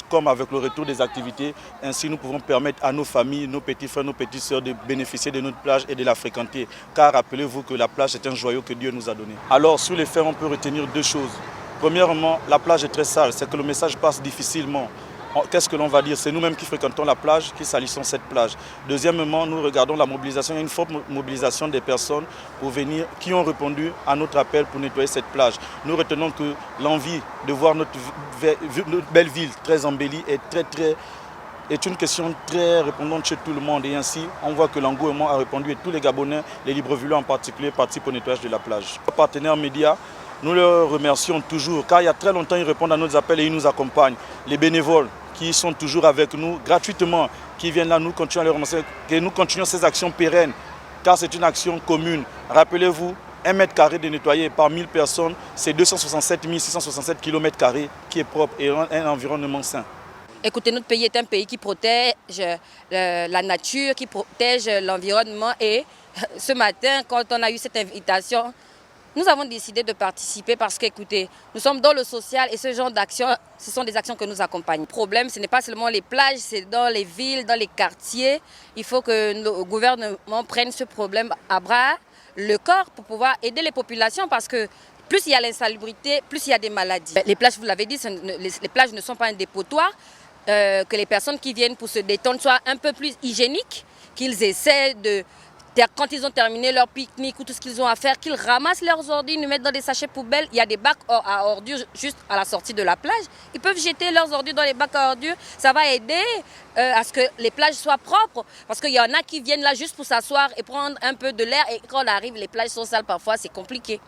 Comme avec le retour des activités, ainsi nous pouvons permettre à nos familles, nos petits frères, nos petites sœurs de bénéficier de notre plage et de la fréquenter. Car rappelez-vous que la plage est un joyau que Dieu nous a donné. Alors sur les faits, on peut retenir deux choses. Premièrement, la plage est très sale, c'est que le message passe difficilement. Qu'est-ce que l'on va dire? C'est nous-mêmes qui fréquentons la plage, qui salissons cette plage. Deuxièmement, nous regardons la mobilisation. Il y a une forte mobilisation des personnes pour venir, qui ont répondu à notre appel pour nettoyer cette plage. Nous retenons que l'envie de voir notre belle ville très embellie est une question très répondante chez tout le monde. Et ainsi, on voit que l'engouement a répondu et tous les Gabonais, les Librevillais en particulier, participent au nettoyage de la plage. Nos partenaires médias, nous les remercions toujours, car il y a très longtemps, ils répondent à nos appels et ils nous accompagnent. Les bénévoles qui sont toujours avec nous gratuitement, qui viennent là, nous continuons à les remercier, que nous continuons ces actions pérennes, car c'est une action commune. Rappelez-vous, 1 mètre carré de nettoyer par 1000 personnes, c'est 267 667 km² qui est propre et un environnement sain. Écoutez, notre pays est un pays qui protège la nature, qui protège l'environnement. Et ce matin, quand on a eu cette invitation, nous avons décidé de participer parce que, écoutez, nous sommes dans le social et ce genre d'actions, ce sont des actions que nous accompagnent. Le problème, ce n'est pas seulement les plages, c'est dans les villes, dans les quartiers. Il faut que le gouvernement prenne ce problème à bras le corps pour pouvoir aider les populations parce que plus il y a l'insalubrité, plus il y a des maladies. Les plages, vous l'avez dit, les plages ne sont pas un dépotoir. Que les personnes qui viennent pour se détendre soient un peu plus hygiéniques, qu'ils essaient de, quand ils ont terminé leur pique-nique ou tout ce qu'ils ont à faire, qu'ils ramassent leurs ordures, nous mettent dans des sachets poubelles. Il y a des bacs à ordures juste à la sortie de la plage. Ils peuvent jeter leurs ordures dans les bacs à ordures. Ça va aider à ce que les plages soient propres. Parce qu'il y en a qui viennent là juste pour s'asseoir et prendre un peu de l'air. Et quand on arrive, les plages sont sales parfois, c'est compliqué.